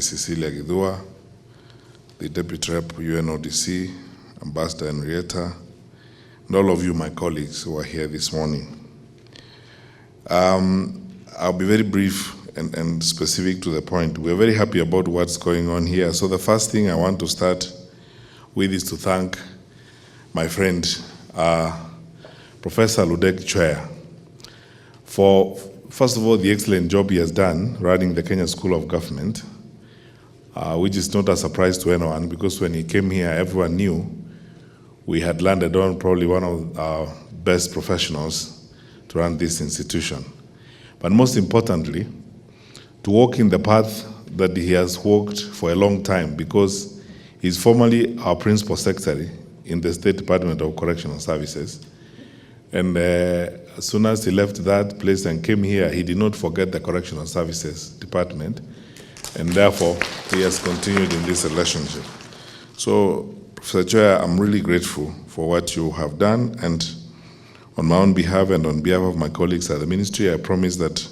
Cecilia Gidua, the Deputy Rep UNODC, Ambassador Henrietta, and all of you, my colleagues who are here this morning. I'll be very brief and specific to the point. We're very happy about what's going on here. So the first thing I want to start with is to thank my friend, Professor Ludek Chwea, for, first of all, the excellent job he has done running the Kenya School of Government, which is not a surprise to anyone, because when he came here, everyone knew we had landed on probably one of our best professionals to run this institution. But most importantly, to walk in the path that he has walked for a long time, because he's formerly our Principal Secretary in the State Department of Correctional Services. And as soon as he left that place and came here, he did not forget the Correctional Services Department, and therefore he has continued in this relationship. So, Professor Chwea, I'm really grateful for what you have done, and on my own behalf and on behalf of my colleagues at the ministry, I promise that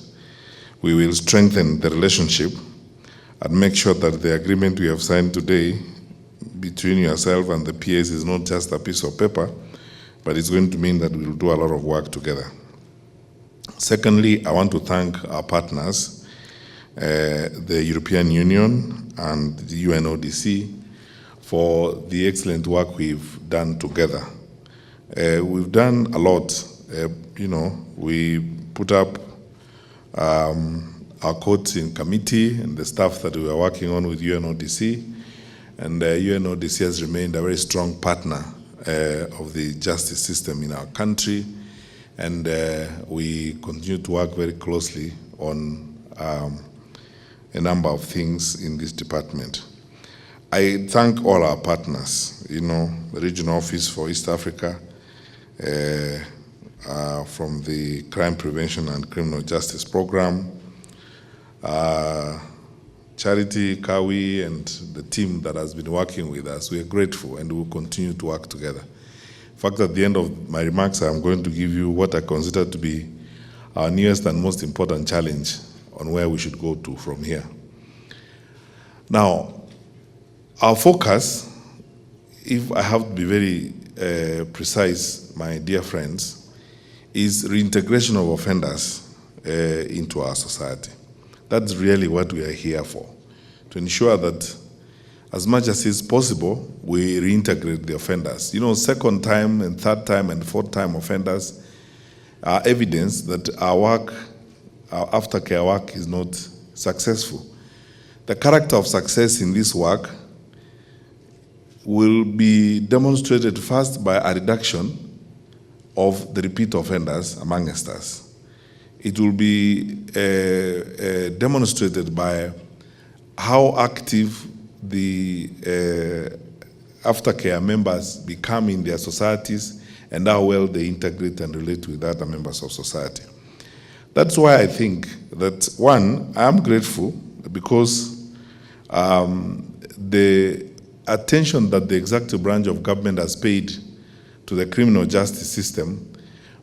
we will strengthen the relationship and make sure that the agreement we have signed today between yourself and the PAs is not just a piece of paper, but it's going to mean that we'll do a lot of work together. Secondly, I want to thank our partners, the European Union and the UNODC, for the excellent work we've done together. We've done a lot. We put up our courts in committee and the stuff that we were working on with UNODC, and UNODC has remained a very strong partner of the justice system in our country, and we continue to work very closely on a number of things in this department. I thank all our partners, the Regional Office for East Africa, from the Crime Prevention and Criminal Justice Program, Charity, Kawi, and the team that has been working with us. We are grateful and we will continue to work together. In fact, at the end of my remarks, I'm going to give you what I consider to be our newest and most important challenge on where we should go to from here. Now, our focus, if I have to be very precise, my dear friends, is reintegration of offenders into our society. That's really what we are here for, to ensure that as much as is possible, we reintegrate the offenders. Second time and third time and fourth time offenders are evidence that our work, our aftercare work, is not successful. The character of success in this work will be demonstrated first by a reduction of the repeat offenders amongst us. It will be demonstrated by how active the aftercare members become in their societies and how well they integrate and relate with other members of society. That's why I think that, one, I'm grateful because the attention that the executive branch of government has paid to the criminal justice system,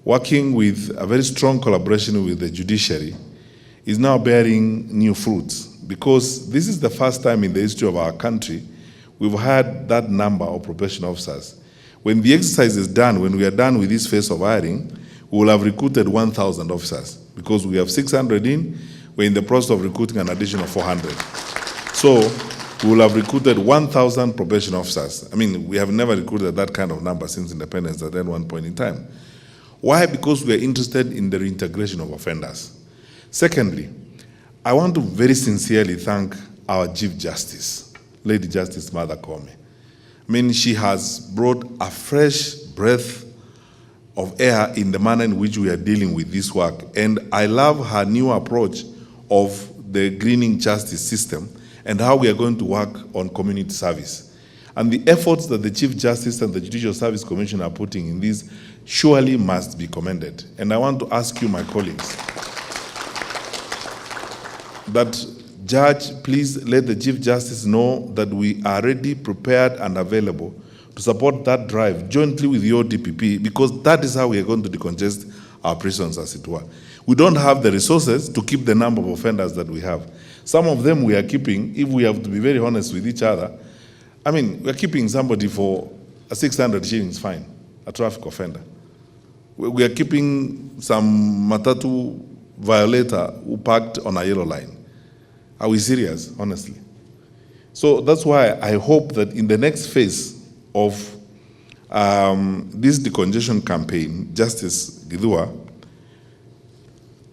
working with a very strong collaboration with the judiciary, is now bearing new fruits, because this is the first time in the history of our country we've had that number of probation officers. When the exercise is done, when we are done with this phase of hiring, we will have recruited 1,000 officers, because we have 600 in, we're in the process of recruiting an additional 400. So we will have recruited 1,000 probation officers. I mean, we have never recruited that kind of number since independence at any one point in time. Why? Because we are interested in the reintegration of offenders. Secondly, I want to very sincerely thank our Chief Justice, Lady Justice Martha Koome. I mean, she has brought a fresh breath of air in the manner in which we are dealing with this work. And I love her new approach of the greening justice system and how we are going to work on community service. And the efforts that the Chief Justice and the Judicial Service Commission are putting in this surely must be commended. And I want to ask you, my colleagues, that Judge, please let the Chief Justice know that we are ready, prepared, and available to support that drive jointly with your DPP, because that is how we are going to decongest our prisons, as it were. We don't have the resources to keep the number of offenders that we have. Some of them we are keeping, if we have to be very honest with each other, I mean, we are keeping somebody for a 600 shillings fine, a traffic offender. We are keeping some matatu violator who parked on a yellow line. Are we serious, honestly? So that's why I hope that in the next phase of this decongestion campaign, Justice Githua,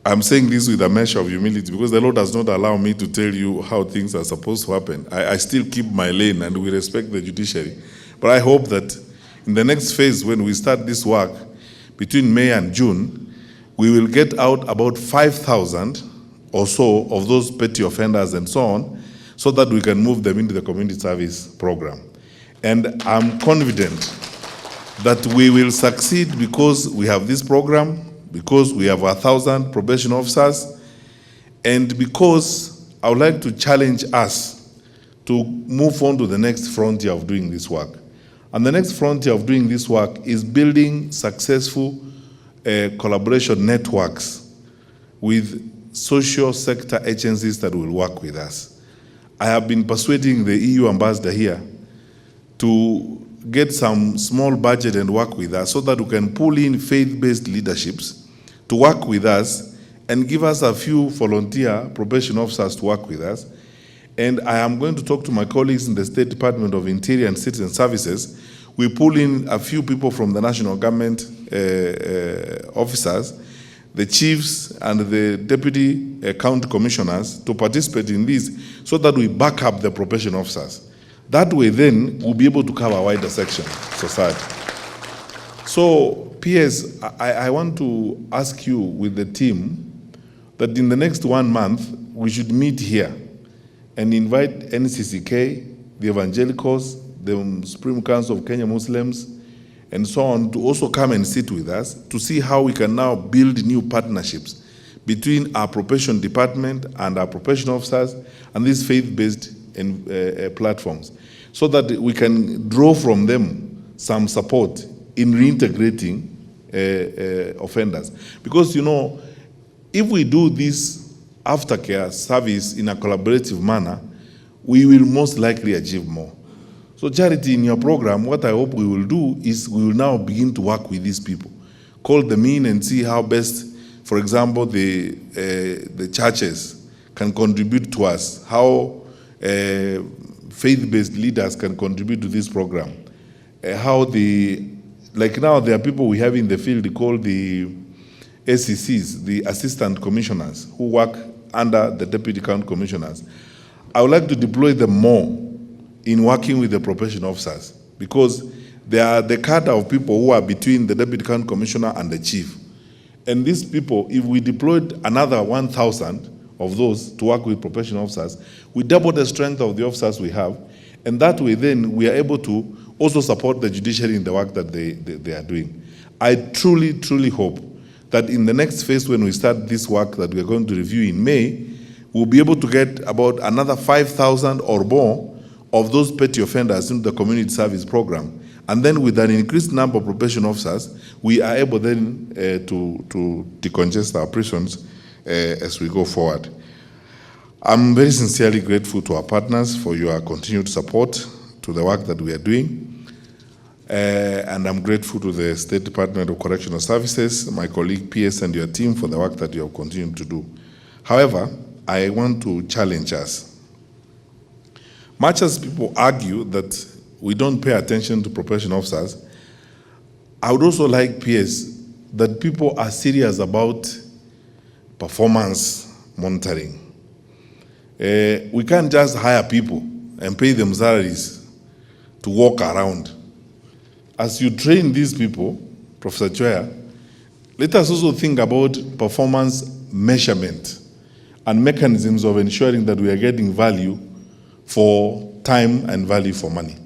I'm saying this with a measure of humility because the Lord does not allow me to tell you how things are supposed to happen. I still keep my lane and we respect the judiciary. But I hope that in the next phase, when we start this work, between May and June, we will get out about 5,000 or so of those petty offenders and so on, so that we can move them into the community service program. And I'm confident that we will succeed because we have this program, because we have 1,000 probation officers, and because I would like to challenge us to move on to the next frontier of doing this work. And the next frontier of doing this work is building successful collaboration networks with social sector agencies that will work with us. I have been persuading the EU ambassador here to get some small budget and work with us so that we can pull in faith-based leaderships to work with us and give us a few volunteer probation officers to work with us. And I am going to talk to my colleagues in the State Department of Interior and Citizen Services. We pull in a few people from the national government officers, the chiefs and the deputy county commissioners to participate in this so that we back up the probation officers. That way then we'll be able to cover a wider section of society. So PS, I want to ask you with the team that in the next 1 month, we should meet here and invite NCCK, the evangelicals, the Supreme Council of Kenya Muslims, and so on, to also come and sit with us to see how we can now build new partnerships between our probation department and our probation officers and these faith-based platforms, so that we can draw from them some support in reintegrating offenders. Because, you know, if we do this aftercare service in a collaborative manner, we will most likely achieve more. So Charity, in your program, what I hope we will do is we will now begin to work with these people, call them in and see how best, for example, the churches can contribute to us, how faith-based leaders can contribute to this program, how like now there are people we have in the field called the SCCs, the assistant commissioners, who work under the deputy county commissioners. I would like to deploy them more in working with the probation officers, because they are the cadre of people who are between the deputy county commissioner and the chief. And these people, if we deployed another 1,000 of those to work with probation officers, we double the strength of the officers we have, and that way then we are able to also support the judiciary in the work that they are doing. I truly, truly hope that in the next phase, when we start this work that we are going to review in May, we'll be able to get about another 5,000 or more of those petty offenders into the community service program. And then with an increased number of probation officers, we are able then to decongest our prisons as we go forward. I'm very sincerely grateful to our partners for your continued support to the work that we are doing. And I'm grateful to the State Department of Correctional Services, my colleague PS and your team for the work that you have continued to do. However, I want to challenge us. Much as people argue that we don't pay attention to probation officers, I would also like, PS, that people are serious about performance monitoring. We can't just hire people and pay them salaries to walk around. As you train these people, Professor Choya, let us also think about performance measurement and mechanisms of ensuring that we are getting value for time and value for money.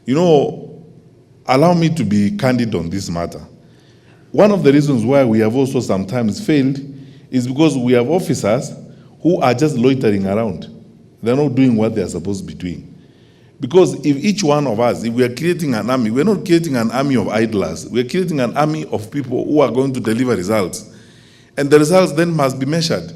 You know, allow me to be candid on this matter. One of the reasons why we have also sometimes failed is because we have officers who are just loitering around. They're not doing what they're supposed to be doing. Because if each one of us, if we are creating an army, we're not creating an army of idlers. We're creating an army of people who are going to deliver results. And the results then must be measured.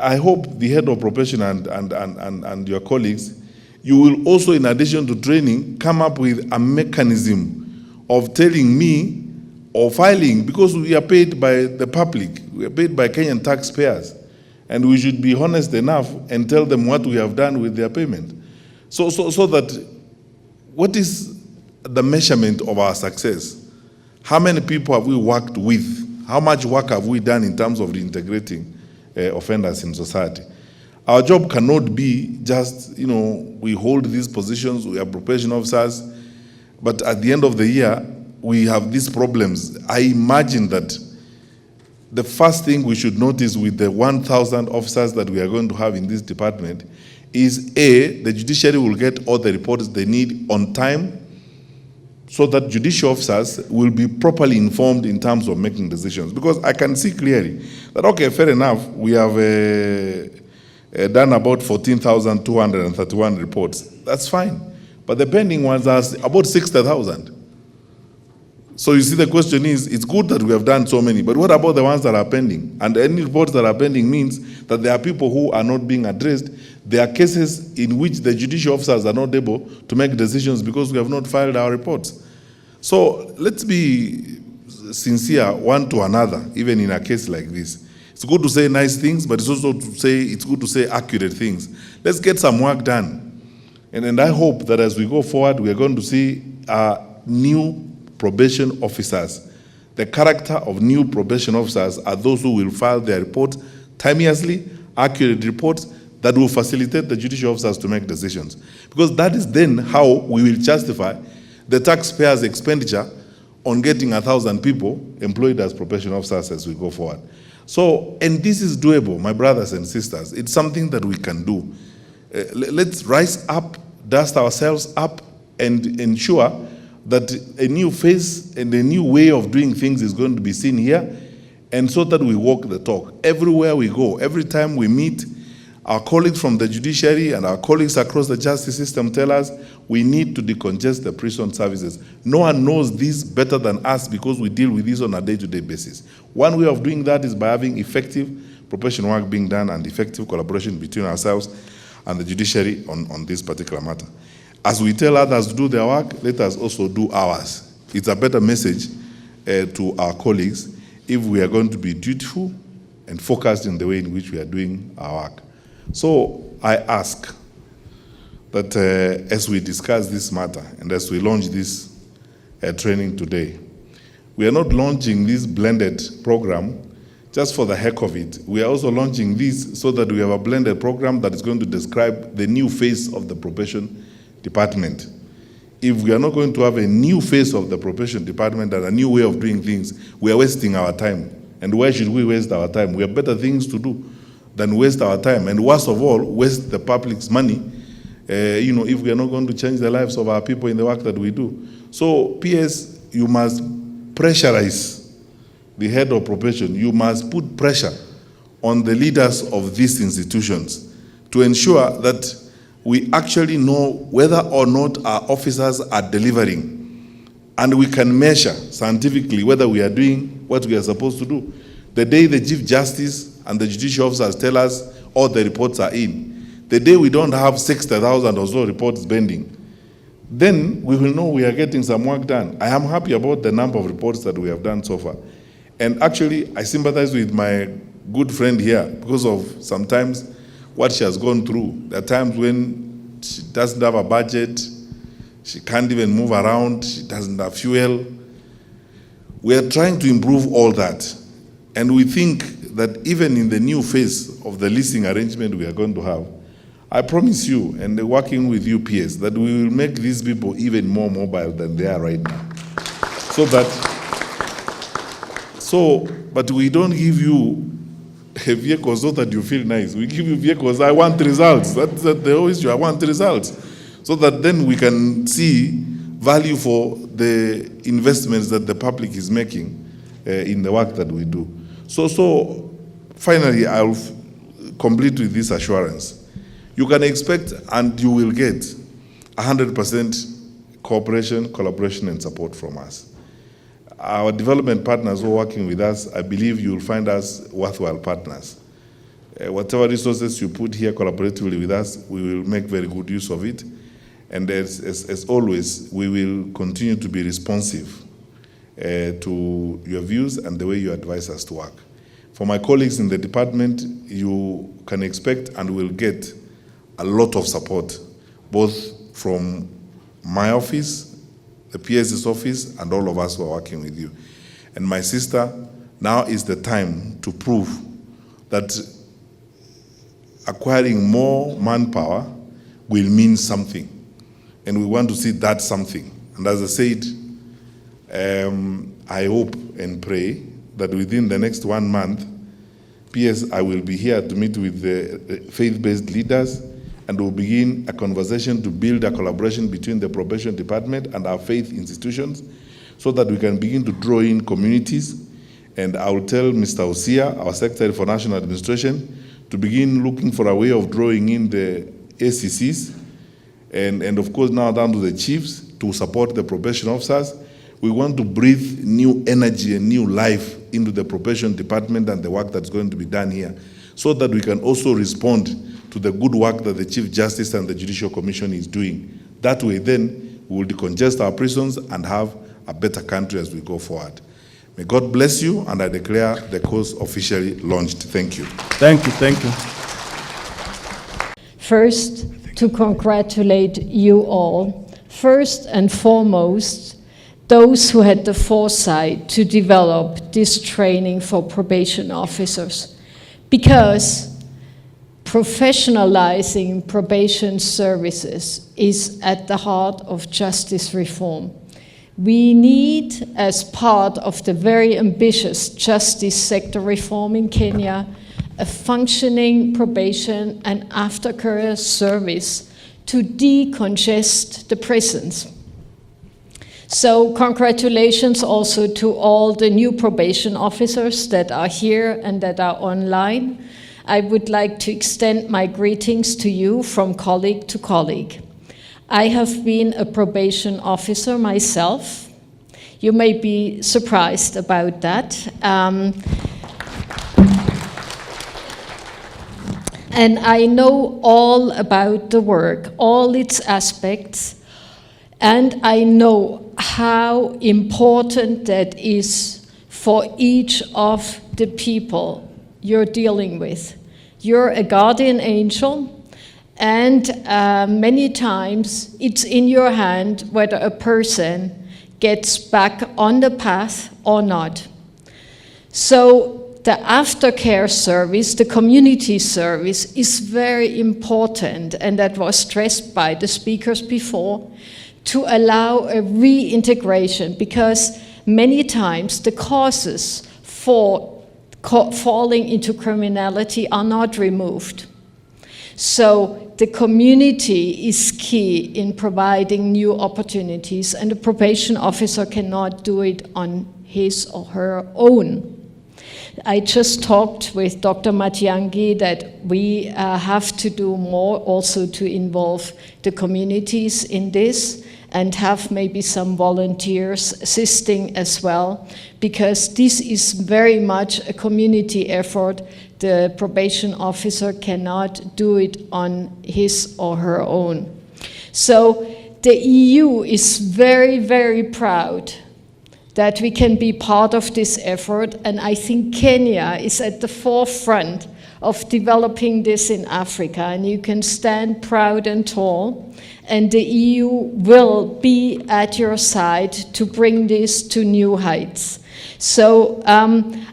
I hope the head of profession and your colleagues, you will also, in addition to training, come up with a mechanism of telling me or filing, because we are paid by the public, we are paid by Kenyan taxpayers, and we should be honest enough and tell them what we have done with their payment. So that, what is the measurement of our success? How many people have we worked with? How much work have we done in terms of reintegrating offenders in society? Our job cannot be just, we hold these positions, we are probation officers, but at the end of the year, we have these problems. I imagine that the first thing we should notice with the 1,000 officers that we are going to have in this department is A, the judiciary will get all the reports they need on time, so that judicial officers will be properly informed in terms of making decisions. Because I can see clearly that, okay, fair enough, we have done about 14,231 reports. That's fine. But the pending ones are about 60,000. So you see, the question is, it's good that we have done so many, but what about the ones that are pending? And any reports that are pending means that there are people who are not being addressed. There are cases in which the judicial officers are not able to make decisions because we have not filed our reports. So let's be sincere one to another, even in a case like this. It's good to say nice things, but it's also it's good to say accurate things. Let's get some work done. And I hope that as we go forward, we are going to see new probation officers. The character of new probation officers are those who will file their reports timeously, accurate reports that will facilitate the judicial officers to make decisions. Because that is then how we will justify the taxpayers' expenditure on getting 1,000 people employed as probation officers as we go forward. So, and this is doable, my brothers and sisters. It's something that we can do. Let's rise up, dust ourselves up, and ensure that a new face and a new way of doing things is going to be seen here, and so that we walk the talk. Everywhere we go, every time we meet, our colleagues from the judiciary and our colleagues across the justice system tell us we need to decongest the prison services. No one knows this better than us because we deal with this on a day-to-day basis. One way of doing that is by having effective probation work being done and effective collaboration between ourselves and the judiciary on this particular matter. As we tell others to do their work, let us also do ours. It's a better message to our colleagues if we are going to be dutiful and focused in the way in which we are doing our work. So I ask that as we discuss this matter and as we launch this training today, we are not launching this blended program just for the heck of it. We are also launching this so that we have a blended program that is going to describe the new face of the probation department. If we are not going to have a new face of the probation department and a new way of doing things, we are wasting our time. And why should we waste our time? We have better things to do than waste our time, and worst of all, waste the public's money, if we are not going to change the lives of our people in the work that we do. So, PS, you must pressurize the head of probation. You must put pressure on the leaders of these institutions to ensure that we actually know whether or not our officers are delivering, and we can measure scientifically whether we are doing what we are supposed to do. The day the Chief Justice and the judicial officers tell us all the reports are in, the day we don't have 60,000 or so reports pending, then we will know we are getting some work done. I am happy about the number of reports that we have done so far. And actually, I sympathize with my good friend here because of sometimes what she has gone through. There are times when she doesn't have a budget, she can't even move around, she doesn't have fuel. We are trying to improve all that. And we think that even in the new phase of the leasing arrangement we are going to have, I promise you, and working with you PS, that we will make these people even more mobile than they are right now. But we don't give you a vehicle so that you feel nice. We give you vehicles, I want results. That's the whole issue, I want results. So that then we can see value for the investments that the public is making in the work that we do. So finally, I'll complete with this assurance. You can expect and you will get 100% cooperation, collaboration, and support from us. Our development partners who are working with us, I believe you will find us worthwhile partners. Whatever resources you put here collaboratively with us, we will make very good use of it. And as always, we will continue to be responsive to your views and the way you advise us to work. For my colleagues in the department, you can expect and will get a lot of support, both from my office, the PS's office, and all of us who are working with you. And my sister, now is the time to prove that acquiring more manpower will mean something. And we want to see that something. And as I said, I hope and pray that within the next 1 month, PS, I will be here to meet with the faith-based leaders, and we'll begin a conversation to build a collaboration between the probation department and our faith institutions so that we can begin to draw in communities. And I will tell Mr. Osia, our Secretary for National Administration, to begin looking for a way of drawing in the ACCs and of course now down to the chiefs to support the probation officers. We want to breathe new energy and new life into the probation department and the work that's going to be done here, so that we can also respond to the good work that the Chief Justice and the Judicial Commission is doing. That way then, we will decongest our prisons and have a better country as we go forward. May God bless you, and I declare the course officially launched. Thank you. Thank you, thank you. First, to congratulate you all. First and foremost, those who had the foresight to develop this training for probation officers, because professionalizing probation services is at the heart of justice reform. We need, as part of the very ambitious justice sector reform in Kenya, a functioning probation and aftercare service to decongest the prisons. So congratulations also to all the new probation officers that are here and that are online. I would like to extend my greetings to you from colleague to colleague. I have been a probation officer myself. You may be surprised about that. And I know all about the work, all its aspects, and I know how important that is for each of the people you're dealing with. You're a guardian angel, and many times it's in your hand whether a person gets back on the path or not. So the aftercare service, the community service, is very important, and that was stressed by the speakers before, to allow a reintegration, because many times the causes for falling into criminality are not removed. So the community is key in providing new opportunities, and the probation officer cannot do it on his or her own. I just talked with Dr. Matiangi that we have to do more also to involve the communities in this and have maybe some volunteers assisting as well, because this is very much a community effort. The probation officer cannot do it on his or her own. So the EU is very, very proud that we can be part of this effort, and I think Kenya is at the forefront of developing this in Africa, and you can stand proud and tall, and the EU will be at your side to bring this to new heights. So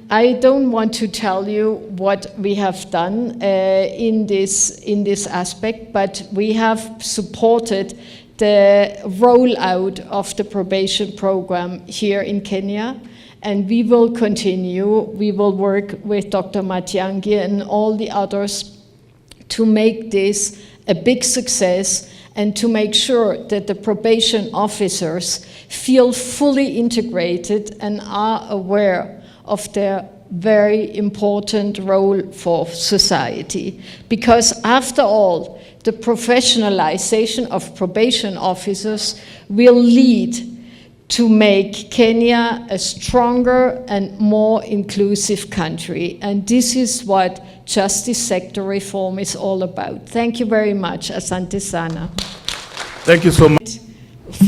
I don't want to tell you what we have done in this aspect, but we have supported the rollout of the probation program here in Kenya, and we will continue. We will work with Dr. Matiangi and all the others to make this a big success and to make sure that the probation officers feel fully integrated and are aware of their very important role for society. Because after all, the professionalization of probation officers will lead to make Kenya a stronger and more inclusive country. And this is what justice sector reform is all about. Thank you very much. Asante sana. Thank you so much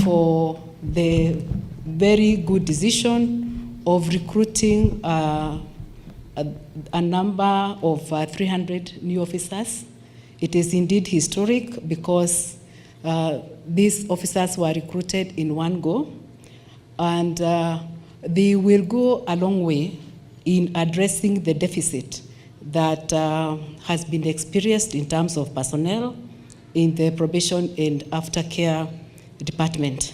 for the very good decision of recruiting a number of 300 new officers. It is indeed historic because these officers were recruited in one go, and they will go a long way in addressing the deficit that has been experienced in terms of personnel in the probation and aftercare department.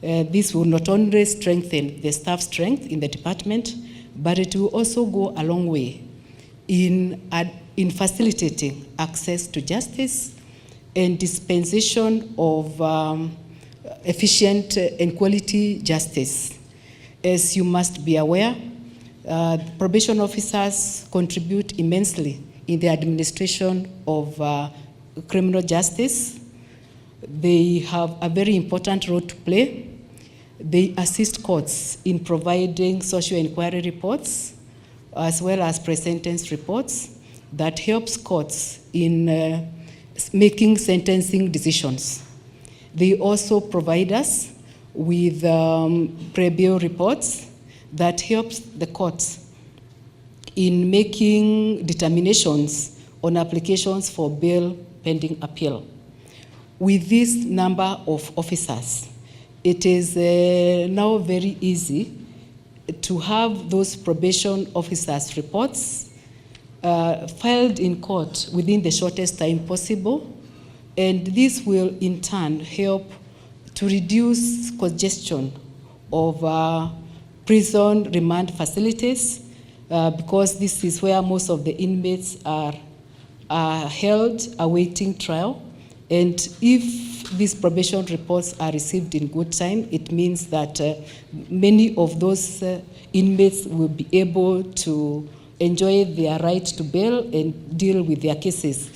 This will not only strengthen the staff strength in the department, but it will also go a long way in facilitating access to justice and dispensation of efficient and quality justice. As you must be aware, probation officers contribute immensely in the administration of criminal justice. They have a very important role to play. They assist courts in providing social inquiry reports as well as pre-sentence reports that helps courts in making sentencing decisions. They also provide us with pre-bail reports that helps the courts in making determinations on applications for bail pending appeal. With this number of officers, it is now very easy to have those probation officers' reports filed in court within the shortest time possible, and this will in turn help to reduce congestion of prison remand facilities because this is where most of the inmates are held awaiting trial. And if these probation reports are received in good time, it means that many of those inmates will be able to enjoy their right to bail and deal with their cases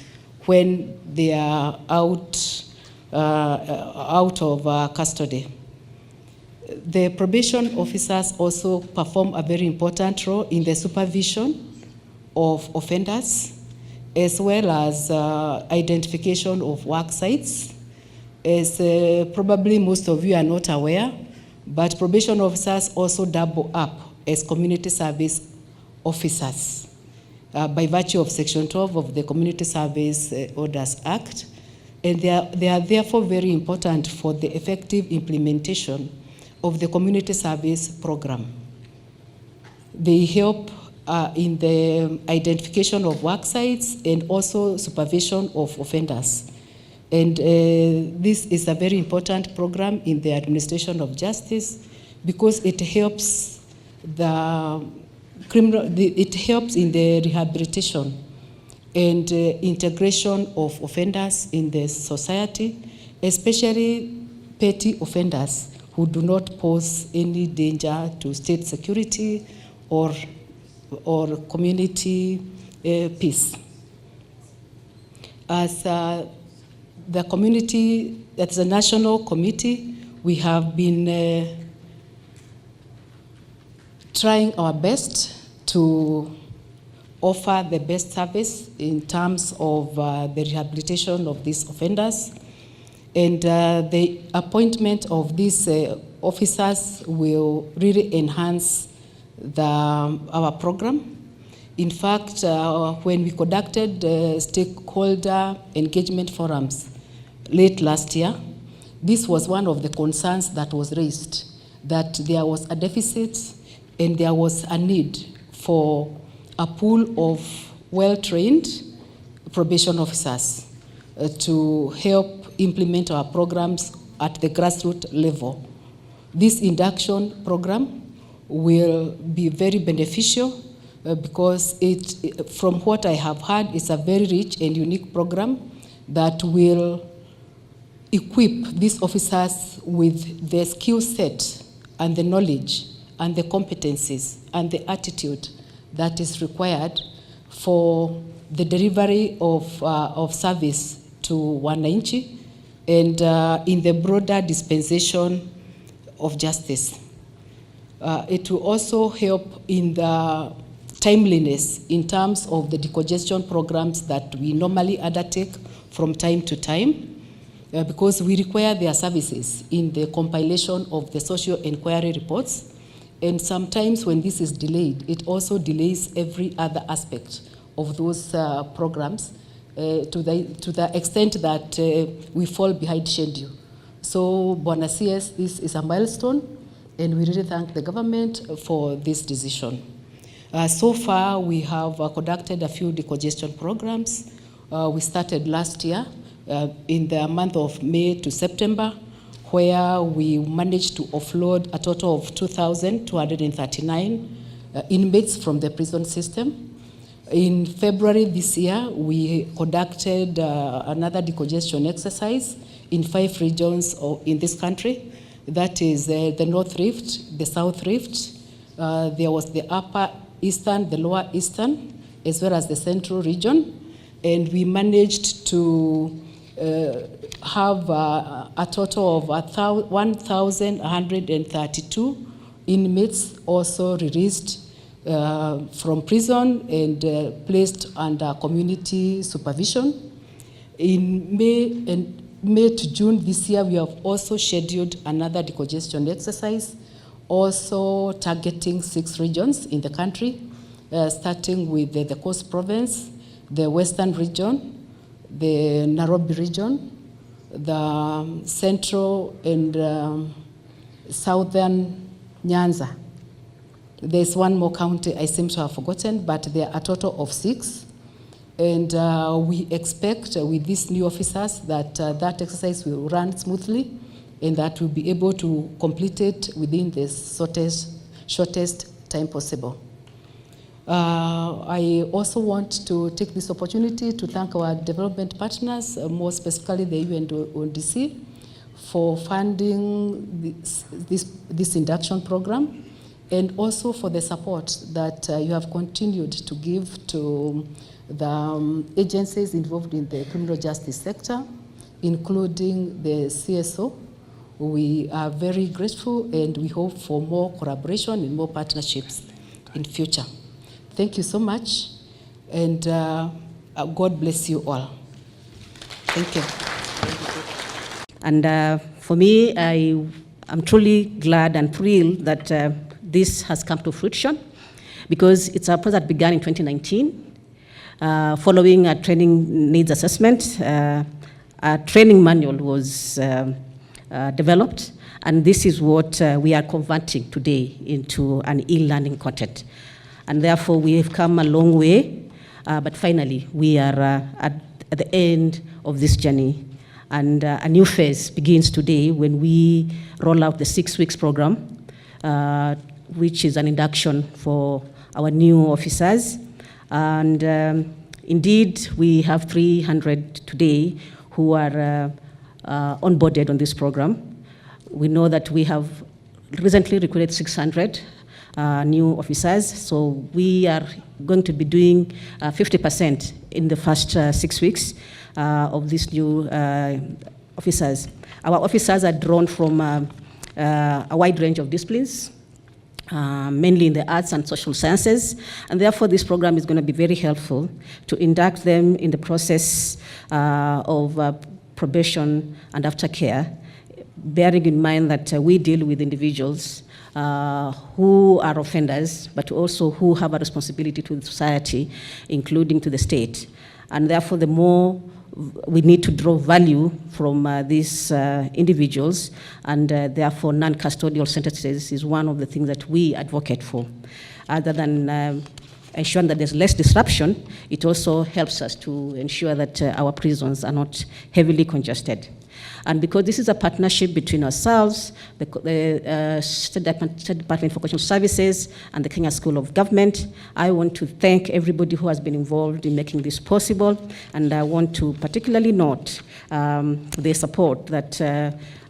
when they are out of custody. The probation officers also perform a very important role in the supervision of offenders, as well as identification of work sites. As probably most of you are not aware, but probation officers also double up as community service officers by virtue of Section 12 of the Community Service Orders Act. And they are therefore very important for the effective implementation of the community service program. They help in the identification of work sites and also supervision of offenders. And this is a very important program in the administration of justice because it helps it helps in the rehabilitation and integration of offenders in the society, especially petty offenders who do not pose any danger to state security or community peace. As the community, that's a national committee, we have been trying our best to offer the best service in terms of the rehabilitation of these offenders. And the appointment of these officers will really enhance our program. In fact, when we conducted stakeholder engagement forums late last year, this was one of the concerns that was raised, that there was a deficit and there was a need for a pool of well-trained probation officers to help implement our programs at the grassroots level. This induction program will be very beneficial because from what I have heard, it's a very rich and unique program that will equip these officers with the skill set and the knowledge and the competencies and the attitude that is required for the delivery of service to wananchi and in the broader dispensation of justice. It will also help in the timeliness in terms of the decongestion programs that we normally undertake from time to time, because we require their services in the compilation of the social inquiry reports. And sometimes when this is delayed, it also delays every other aspect of those programs to the extent that we fall behind schedule. So, Bwana CS, this is a milestone, and we really thank the government for this decision. So far, we have conducted a few decongestion programs. We started last year in the month of May to September, where we managed to offload a total of 2,239 inmates from the prison system. In February this year, we conducted another decongestion exercise in 5 regions in this country. That is the North Rift, the South Rift, there was the Upper Eastern, the Lower Eastern, as well as the Central region. And we managed to have a total of 1,132 inmates also released from prison and placed under community supervision. In May to June this year, we have also scheduled another decongestion exercise, also targeting 6 regions in the country, starting with the Coast Province, the Western region, the Nairobi region, the Central and Southern Nyanza. There's one more county I seem to have forgotten, but there are a total of 6. And we expect with these new officers that that exercise will run smoothly and that we'll be able to complete it within the shortest time possible. I also want to take this opportunity to thank our development partners, more specifically the UNODC, for funding this induction program, and also for the support that you have continued to give to the agencies involved in the criminal justice sector, including the CSO. We are very grateful and we hope for more collaboration and more partnerships in future. Thank you so much, and God bless you all. Thank you. And for me, I'm truly glad and thrilled that this has come to fruition, because it's a process that began in 2019. Following a training needs assessment, a training manual was developed, and this is what we are converting today into an e-learning content. And therefore, we have come a long way, but finally, we are at the end of this journey. And a new phase begins today when we roll out the 6 weeks program, which is an induction for our new officers. And indeed, we have 300 today who are onboarded on this program. We know that we have recently recruited 600 new officers, so we are going to be doing 50% in the first 6 weeks of these new officers. Our officers are drawn from a wide range of disciplines, mainly in the arts and social sciences, and therefore this program is going to be very helpful to induct them in the process of probation and aftercare, bearing in mind that we deal with individuals who are offenders, but also who have a responsibility to the society, including to the state. And therefore, the more we need to draw value from these individuals, and therefore non-custodial sentences is one of the things that we advocate for. Other than ensuring that there's less disruption, it also helps us to ensure that our prisons are not heavily congested. And because this is a partnership between ourselves, the State Department for Constitutional Services, and the Kenya School of Government, I want to thank everybody who has been involved in making this possible. And I want to particularly note the support that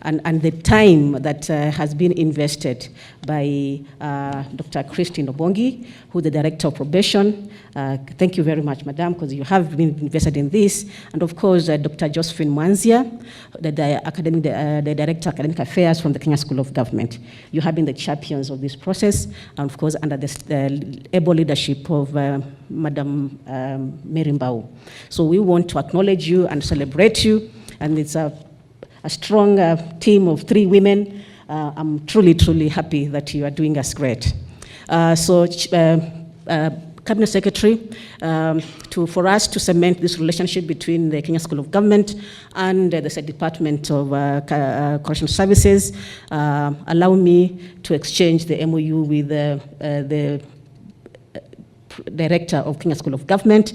and the time that has been invested by Dr. Christine Obongi, who's the Director of Probation. Thank you very much, Madam, because you have been invested in this. And of course, Dr. Josephine Mwanzia, the Director of Academic Affairs from the Kenya School of Government. You have been the champions of this process, and of course, under the able leadership of Madam Mary Mbau. So we want to acknowledge you and celebrate you, and it's a strong team of 3 women. I'm truly, truly happy that you are doing us great. Cabinet Secretary, for us to cement this relationship between the Kenya School of Government and the State Department of Correctional Services, allow me to exchange the MOU with the Director of Kenya School of Government,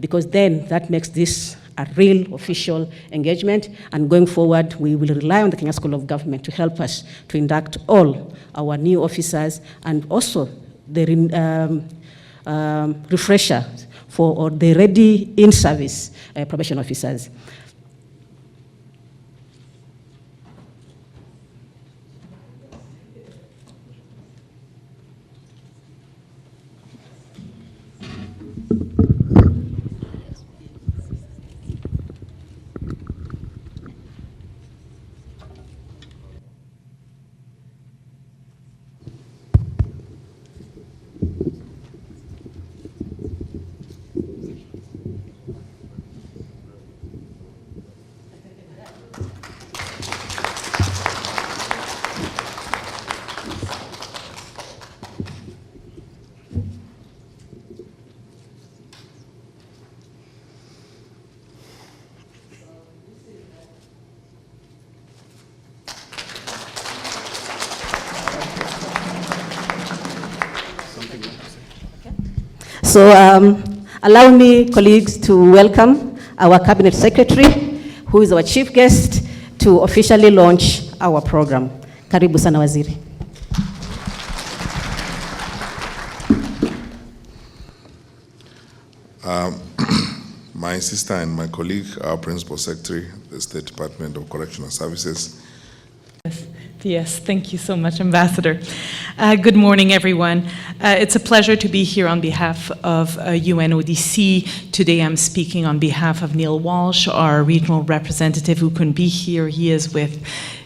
because then that makes this a real official engagement, and going forward we will rely on the Kenya School of Government to help us to induct all our new officers, and also the refresher for the ready in-service probation officers. So allow me, colleagues, to welcome our Cabinet Secretary, who is our chief guest, to officially launch our program. Karibu sana Waziri. My sister and my colleague, our Principal Secretary, the State Department of Correctional Services. Yes, thank you so much, Ambassador. Good morning, everyone. It's a pleasure to be here on behalf of UNODC. Today I'm speaking on behalf of Neil Walsh, our regional representative who couldn't be here. He is with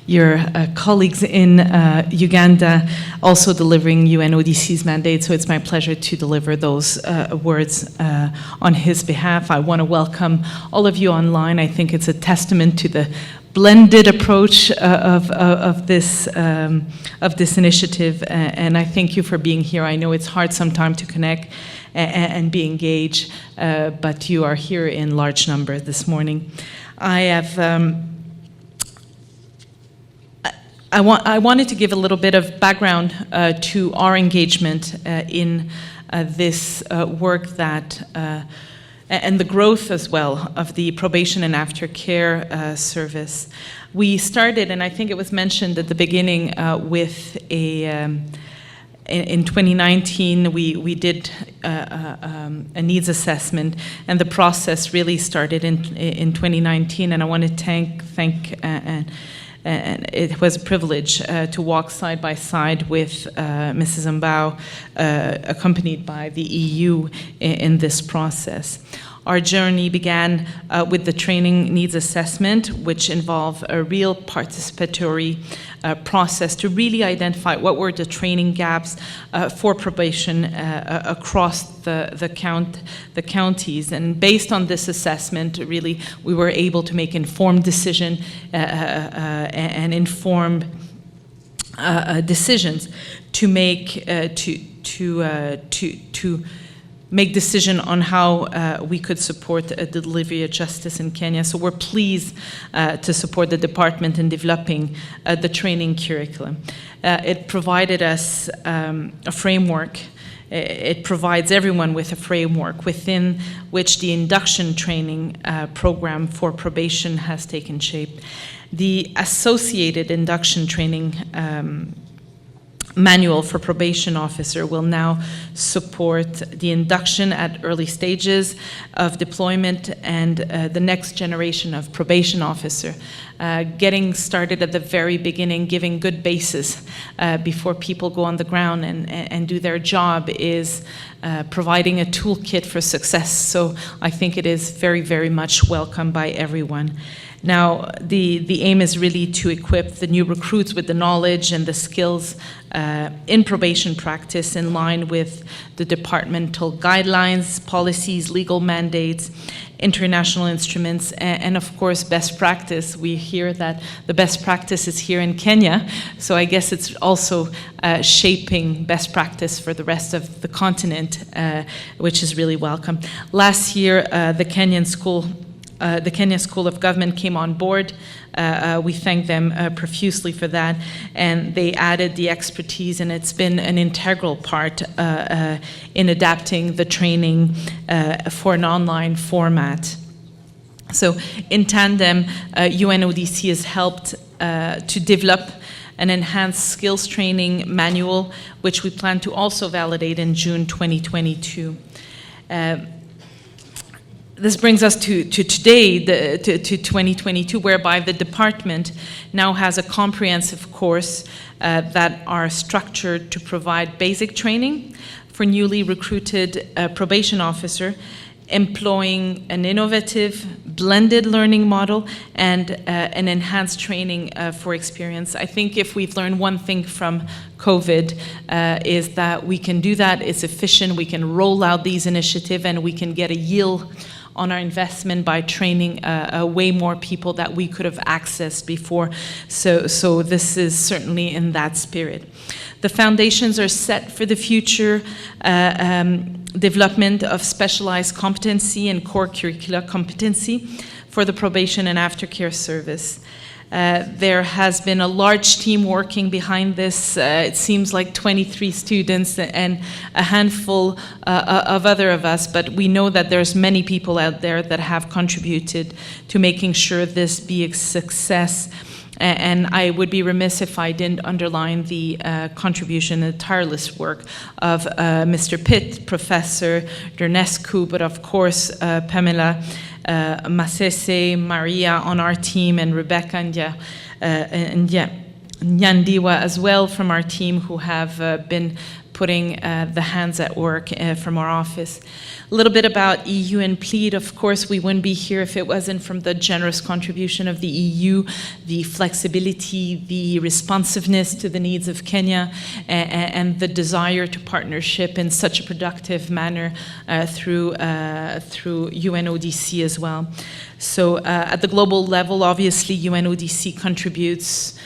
your colleagues in Uganda, also delivering UNODC's mandate, so it's my pleasure to deliver those words on his behalf. I want to welcome all of you online. I think it's a testament to the blended approach of this initiative, and I thank you for being here. I know it's hard sometimes to connect and be engaged, but you are here in large number this morning. I wanted to give a little bit of background to our engagement in this work that and the growth as well of the probation and aftercare service. We started, and I think it was mentioned at the beginning, with in 2019 we did a needs assessment, and the process really started in 2019. And I want to thank and it was a privilege to walk side by side with Mrs. Mbau, accompanied by the EU in this process. Our journey began with the training needs assessment, which involved a real participatory process to really identify what were the training gaps for probation across the counties. And based on this assessment, really, we were able to make informed decision and informed decisions to make to make decision on how we could support the delivery of justice in Kenya. So we're pleased to support the department in developing the training curriculum. It provided us a framework. It provides everyone with a framework within which the induction training program for probation has taken shape. The associated induction training manual for probation officer will now support the induction at early stages of deployment and the next generation of probation officer. Getting started at the very beginning, giving good basis before people go on the ground and do their job is providing a toolkit for success. So I think it is very, very much welcomed by everyone. Now, the aim is really to equip the new recruits with the knowledge and the skills in probation practice in line with the departmental guidelines, policies, legal mandates, international instruments, and of course, best practice. We hear that the best practice is here in Kenya, so I guess it's also shaping best practice for the rest of the continent, which is really welcome. Last year, the Kenya School of Government came on board. We thank them profusely for that, and they added the expertise, and it's been an integral part in adapting the training for an online format. So in tandem, UNODC has helped to develop an enhanced skills training manual, which we plan to also validate in June 2022. This brings us to today, to 2022, whereby the department now has a comprehensive course that are structured to provide basic training for newly recruited probation officer, employing an innovative blended learning model and an enhanced training for experience. I think if we've learned one thing from COVID is that we can do that, it's efficient, we can roll out these initiatives, and we can get a yield on our investment by training way more people that we could have accessed before. So this is certainly in that spirit. The foundations are set for the future development of specialized competency and core curricula competency for the probation and aftercare service. There has been a large team working behind this. It seems like 23 students and a handful of other of us, but we know that there's many people out there that have contributed to making sure this be a success. And I would be remiss if I didn't underline the contribution and tireless work of Mr. Pitt, Professor Dernescu, but of course Pamela, Masese, Maria on our team, and Rebecca and Nyandiwa as well from our team, who have been putting the hands at work from our office. A little bit about EU and plead. Of course, we wouldn't be here if it wasn't from the generous contribution of the EU, the flexibility, the responsiveness to the needs of Kenya, and the desire to partnership in such a productive manner through UNODC as well. So at the global level, obviously, UNODC contributes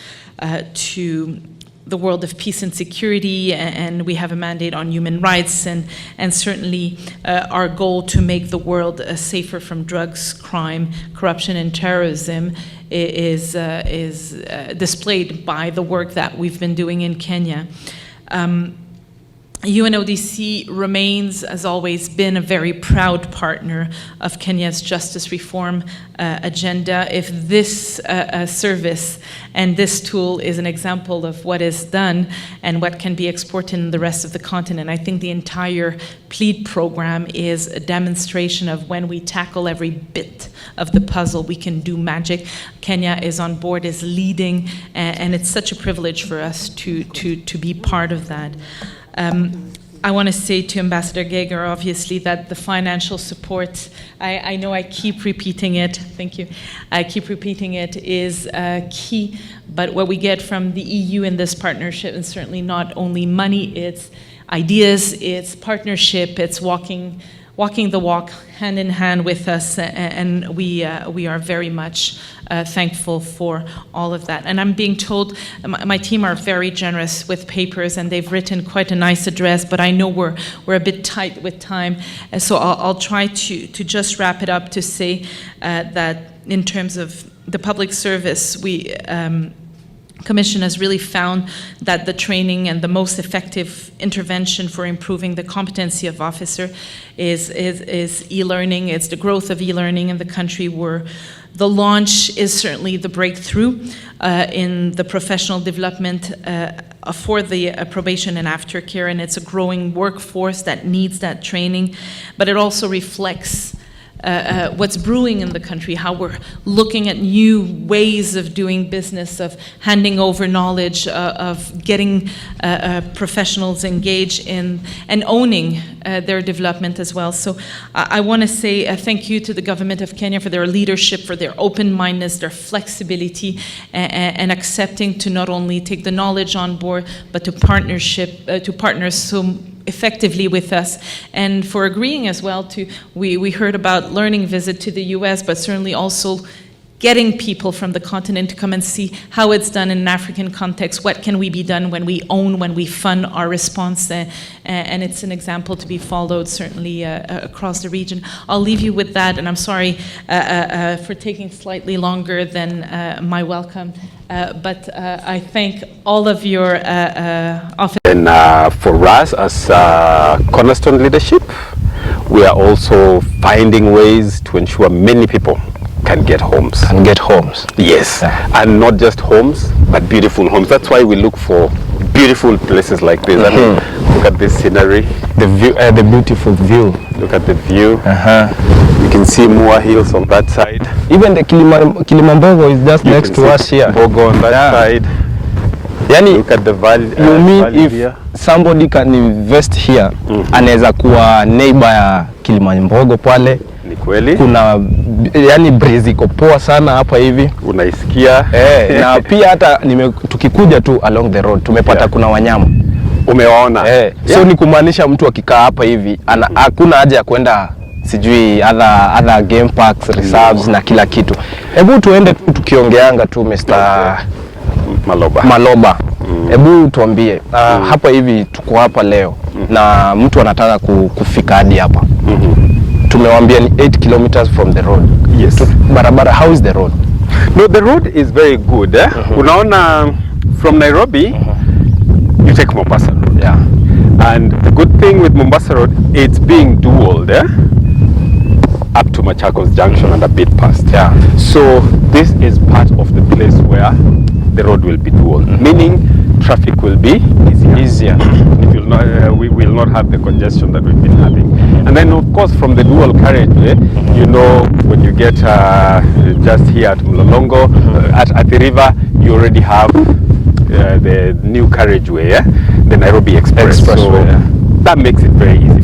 to the world of peace and security, and we have a mandate on human rights, and certainly our goal to make the world safer from drugs, crime, corruption, and terrorism is displayed by the work that we've been doing in Kenya. UNODC remains, as always, been a very proud partner of Kenya's justice reform agenda. If this service and this tool is an example of what is done and what can be exported in the rest of the continent, I think the entire plead program is a demonstration of when we tackle every bit of the puzzle, we can do magic. Kenya is on board, is leading, and it's such a privilege for us to be part of that. I want to say to Ambassador Geiger, obviously, that the financial support, I know I keep repeating it, thank you, I keep repeating it, is key, but what we get from the EU in this partnership is certainly not only money, it's ideas, it's partnership, it's walking the walk hand in hand with us, and we are very much thankful for all of that. And I'm being told my team are very generous with papers, and they've written quite a nice address, but I know we're a bit tight with time, and so I'll try to just wrap it up to say that in terms of the public service, we Commission has really found that the training and the most effective intervention for improving the competency of officer is e-learning. It's the growth of e-learning in the country. We're The launch is certainly the breakthrough in the professional development for the probation and aftercare, and it's a growing workforce that needs that training, but it also reflects what's brewing in the country, how we're looking at new ways of doing business, of handing over knowledge, of getting professionals engaged in and owning their development as well. So I want to say thank you to the government of Kenya for their leadership, for their open-mindedness, their flexibility, and accepting to not only take the knowledge on board, but to partner so effectively with us, and for agreeing as well to, we heard about learning visit to the US, but certainly also getting people from the continent to come and see how it's done in an African context. What can we be done when we own, when we fund our response? And it's an example to be followed certainly across the region. I'll leave you with that, and I'm sorry for taking slightly longer than my welcome. But I thank all of your officers. And for us as Cornerstone leadership, we are also finding ways to ensure many people can get homes. Yes, and not just homes, but beautiful homes. That's why we look for beautiful places like this. I mean, look at this scenery. The view, the beautiful view. Look at the view. You can see more hills on that side. Even the Kilimambogo is just next to us here. Bogo on that side. Yani, look at the valley. You mean valley if here. Somebody can invest here, anaweza kuwa neighbor ya Kilimambogo pale. Ni kweli. Kuna yani breeze iko poa sana hapa hivi. Unaisikia. Na pia hata tukikuja tu along the road tumepata kuna wanyama. Umewaona. So ni kumaanisha mtu akikaa hapa hivi hakuna haja ya kwenda sijui other game parks, reserves na kila kitu. Hebu tuende tukiongeanga tu Mr. Maloba. Hebu tuambie hapa hivi tuko hapa leo na mtu anataka kufika hadi hapa. Tumewambia ni 8 kilometers from the road. Yes. Barabara, how is the road? No, the road is very good. Unaona, from Nairobi, you take Mombasa Road. Yeah. And the good thing with Mombasa Road, it's being dual there, up to Machakos Junction and a bit past. Yeah. So this is part of the place where the road will be dual, meaning traffic will be easier. It will not, we will not have the congestion that we've been having. And then of course from the dual carriageway, you know, when you get just here at Mlolongo, at the river, you already have the new carriageway, the Nairobi Express. So that makes it very easy for you.